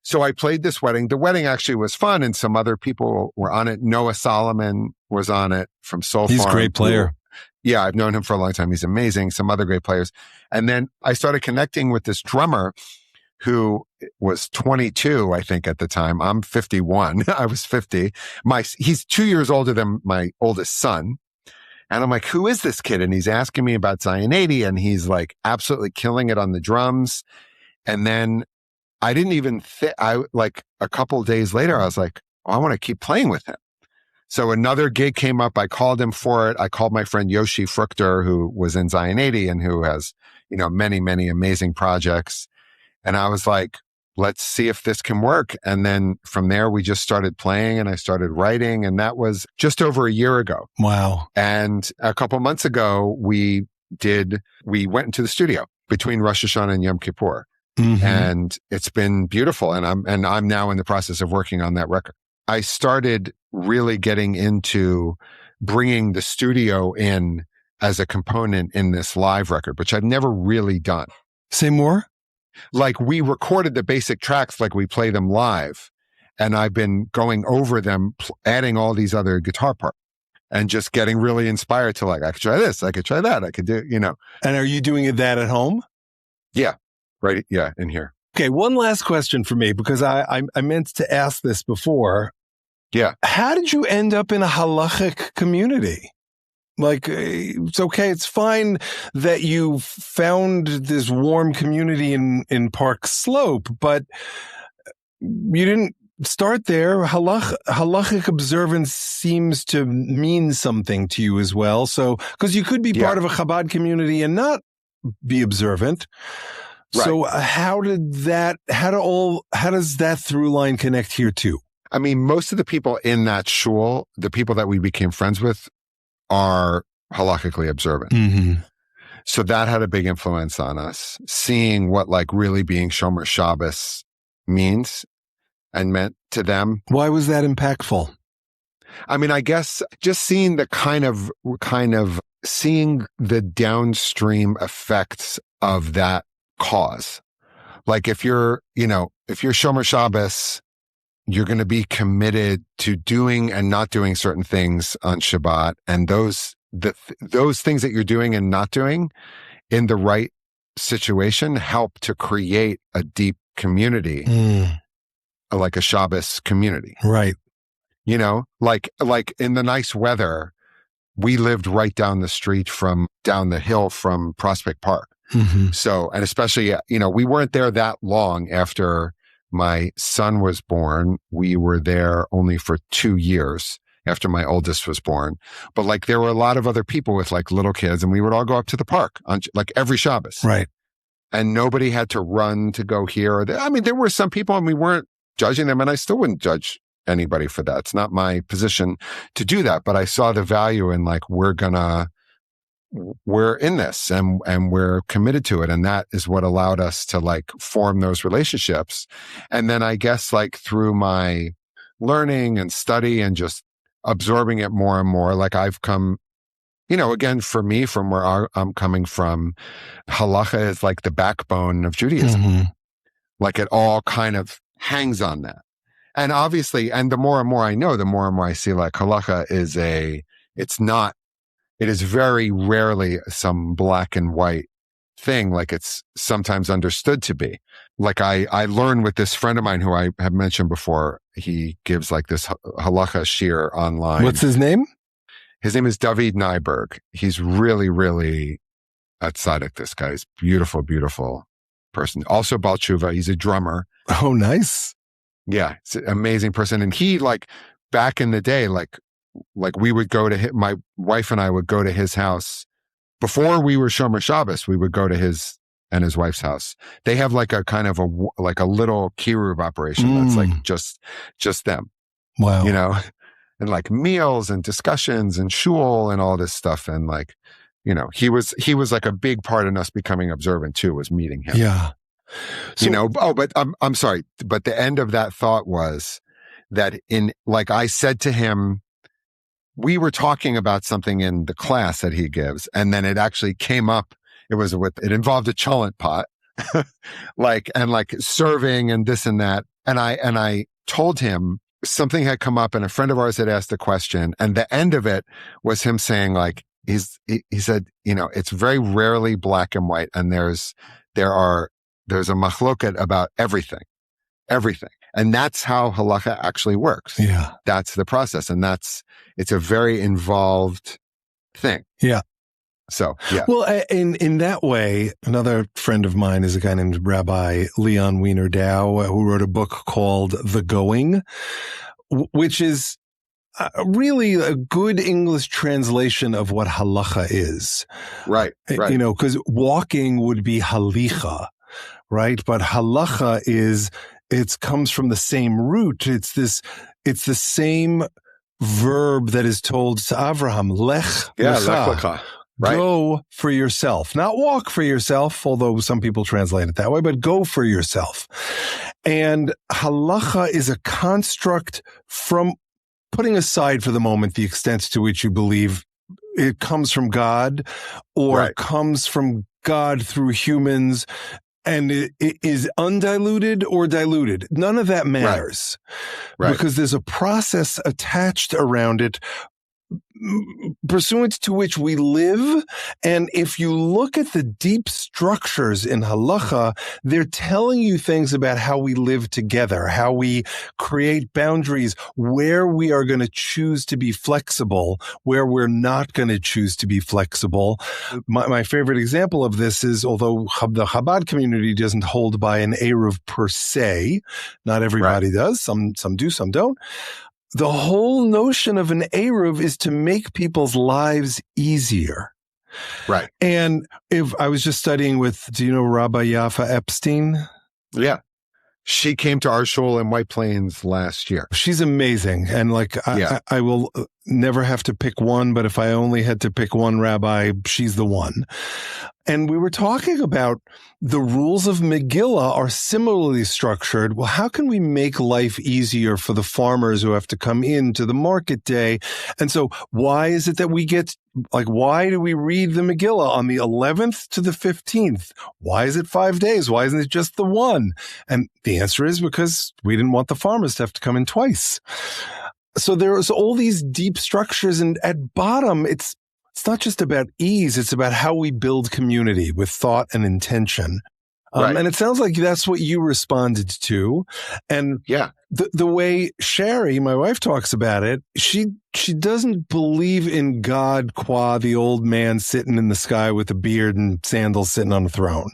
So I played this wedding. The wedding actually was fun, and some other people were on it. Noah Solomon was on it from Soul Farm. He's a great player. Yeah, I've known him for a long time. He's amazing. Some other great players. And then I started connecting with this drummer who was 22, I think, at the time. I'm 51. I was 50. He's 2 years older than my oldest son. And I'm like, who is this kid? And he's asking me about Zion 80, and he's like absolutely killing it on the drums. And then I didn't even like a couple of days later, I was like, I want to keep playing with him. So another gig came up. I called him for it. I called my friend Yoshi Fruchter, who was in Zion 80 and who has, many, many amazing projects. And I was like, let's see if this can work. And then from there, we just started playing and I started writing. And that was just over a year ago. Wow. And a couple months ago, we went into the studio between Rosh Hashanah and Yom Kippur. Mm-hmm. And it's been beautiful. And I'm now in the process of working on that record. I started really getting into bringing the studio in as a component in this live record, which I've never really done. Say more? Like we recorded the basic tracks, like we play them live. And I've been going over them, adding all these other guitar parts and just getting really inspired to like, I could try this, I could try that, I could do, And are you doing that at home? Yeah. Right. Yeah. In here. Okay. One last question for me, because I meant to ask this before. Yeah. How did you end up in a halachic community? Like, it's okay. It's fine that you found this warm community in Park Slope, but you didn't start there. Halachic observance seems to mean something to you as well. So, because you could be part of a Chabad community and not be observant. Right. So how does that through line connect here too? I mean, most of the people in that shul, the people that we became friends with, are halakhically observant. Mm-hmm. So that had a big influence on us, seeing what like really being Shomer Shabbos means and meant to them. Why was that impactful? I mean, I guess just seeing the kind of seeing the downstream effects of that cause. Like if you're Shomer Shabbos, you're going to be committed to doing and not doing certain things on Shabbat. And those things that you're doing and not doing in the right situation help to create a deep community, like a Shabbos community. Right. Like in the nice weather, we lived right down the hill from Prospect Park. Mm-hmm. So, and especially, we weren't there that long after my son was born. We were there only for 2 years after my oldest was born. But like there were a lot of other people with like little kids, and we would all go up to the park on like every Shabbos. Right. And nobody had to run to go here or there. I mean, there were some people and we weren't judging them, and I still wouldn't judge anybody for that. It's not my position to do that. But I saw the value in like, we're in this and we're committed to it. And that is what allowed us to like form those relationships. And then I guess like through my learning and study and just absorbing it more and more, like I've come again, for me, from where I'm coming from, halacha is like the backbone of Judaism. Mm-hmm. Like it all kind of hangs on that. And obviously, and the more and more I know, the more and more I see like halacha is it is very rarely some black and white thing like it's sometimes understood to be. Like I learned with this friend of mine who I have mentioned before, he gives like this halacha shir online. What's his name? His name is David Nyberg. He's really, really a tzaddik, this guy. He's beautiful, beautiful person. Also Baal Tshuva. He's a drummer. Oh, nice. Yeah, it's an amazing person. And he, like, back in the day, like we would go to my wife and I would go to his house. Before we were Shomer Shabbos, we would go to his and his wife's house. They have like a kind of a little kiruv operation that's like just them. Wow. And like meals and discussions and shul and all this stuff. And like, he was like a big part in us becoming observant too, was meeting him. Yeah. So, but I'm sorry. But the end of that thought was that I said to him, we were talking about something in the class that he gives, and then it actually came up. It involved a cholent pot, like serving and this and that. And I told him something had come up and a friend of ours had asked a question, and the end of it was him saying like, he said, it's very rarely black and white. And there's a machloket about everything. And that's how halacha actually works. Yeah. That's the process. And it's a very involved thing. Yeah. So, yeah. Well, in that way, another friend of mine is a guy named Rabbi Leon Wiener Dow, who wrote a book called The Going, which is really a good English translation of what halacha is. Right. Because walking would be halicha, right? But halacha it comes from the same root. It's the same verb that is told to Avraham, lech lecha. Right. Go for yourself, not walk for yourself, although some people translate it that way, but go for yourself. And halacha is a construct from putting aside for the moment the extent to which you believe it comes from God or comes from God through humans, and it is undiluted or diluted. None of that matters. Right. Because there's a process attached around it pursuant to which we live. And if you look at the deep structures in halacha, they're telling you things about how we live together, how we create boundaries, where we are going to choose to be flexible, where we're not going to choose to be flexible. My favorite example of this is, although the Chabad community doesn't hold by an Eruv per se, not everybody does, some do, some don't. The whole notion of an Eruv is to make people's lives easier. Right. And if I was just studying with, do you know Rabbi Yafa Epstein? Yeah. She came to our shul in White Plains last year. She's amazing. And I will never have to pick one, but if I only had to pick one rabbi, she's the one. And we were talking about the rules of Megillah are similarly structured. Well, how can we make life easier for the farmers who have to come into the market day? And so why is it that why do we read the Megillah on the 11th to the 15th? Why is it 5 days? Why isn't it just the one? And the answer is because we didn't want the farmers to have to come in twice. So there's all these deep structures, and at bottom, it's not just about ease. It's about how we build community with thought and intention. And it sounds like that's what you responded to. And the way Sherry, my wife, talks about it, she doesn't believe in God qua the old man sitting in the sky with a beard and sandals sitting on a throne.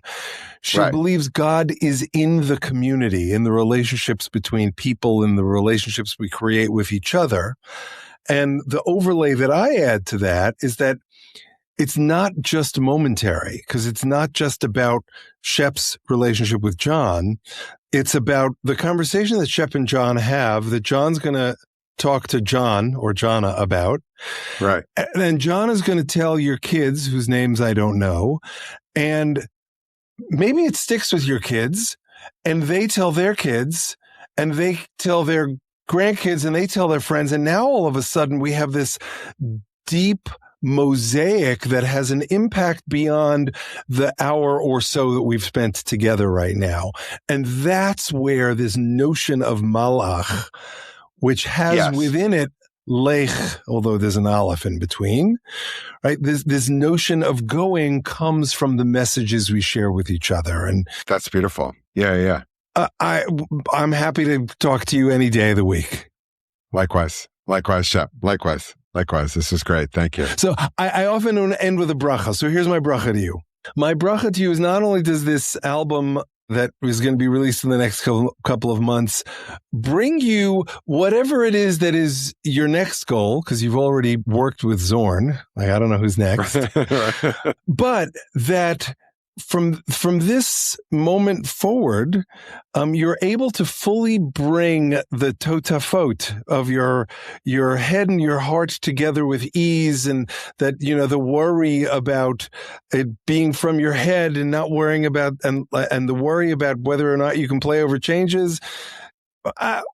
She believes God is in the community, in the relationships between people, in the relationships we create with each other. And the overlay that I add to that is that it's not just momentary, because it's not just about Shep's relationship with John. It's about the conversation that Shep and John have that John's going to talk to John or Jonna about. Right. And then John is going to tell your kids, whose names I don't know. And maybe it sticks with your kids, and they tell their kids, and they tell their grandkids, and they tell their friends. And now all of a sudden we have this deep mosaic that has an impact beyond the hour or so that we've spent together right now. And that's where this notion of malach, which has within it lech, although there's an aleph in between, right? This notion of going comes from the messages we share with each other. And that's beautiful. Yeah. I'm happy to talk to you any day of the week. Likewise, Shep. Likewise. This is great. Thank you. So I often end with a bracha. So here's my bracha to you. My bracha to you is not only does this album that is going to be released in the next couple of months bring you whatever it is that is your next goal, because you've already worked with Zorn. Like, I don't know who's next. But that from this moment forward, you're able to fully bring the totafot of your head and your heart together with ease, and that, the worry about it being from your head and not worrying about, and the worry about whether or not you can play over changes,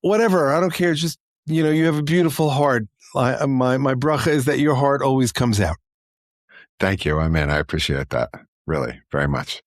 whatever, I don't care. Just, you have a beautiful heart. My bracha is that your heart always comes out. Thank you. I appreciate that. Really, very much.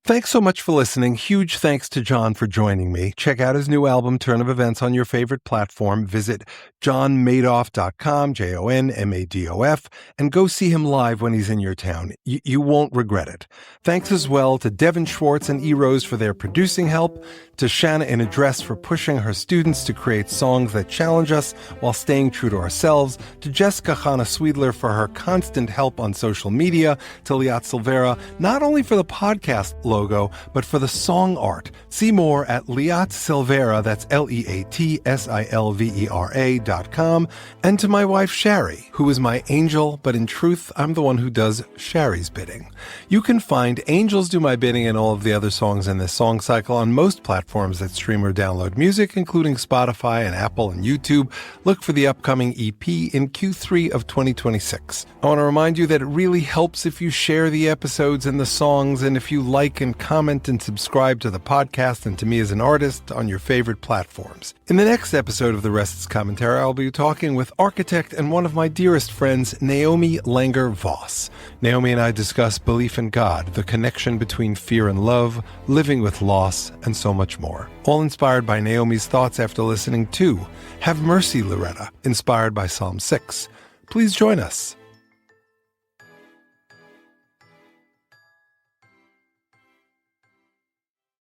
Thanks so much for listening. Huge thanks to Jon for joining me. Check out his new album, Turn of Events, on your favorite platform. Visit jonmadof.com, JONMADOF, and go see him live when he's in your town. You won't regret it. Thanks as well to Devin Schwartz and E-Rose for their producing help, to Shanna in Address for pushing her students to create songs that challenge us while staying true to ourselves, to Jessica Hanna Sweedler for her constant help on social media, to Liat Silvera, not only for the podcast logo, but for the song art. See more at Liat Silvera, that's LeatSilvera.com, and to my wife Shari, who is my angel, but in truth, I'm the one who does Shari's bidding. You can find Angels Do My Bidding and all of the other songs in this song cycle on most platforms that stream or download music, including Spotify and Apple and YouTube. Look for the upcoming EP in Q3 of 2026. I want to remind you that it really helps if you share the episodes and the songs, and if you like and comment and subscribe to the podcast and to me as an artist on your favorite platforms. In the next episode of The Rest is Commentary, I'll be talking with architect and one of my dearest friends, Naomi Langer-Voss. Naomi and I discuss belief in God, the connection between fear and love, living with loss, and so much more. All inspired by Naomi's thoughts after listening to Have Mercy, Loretta, inspired by Psalm 6. Please join us.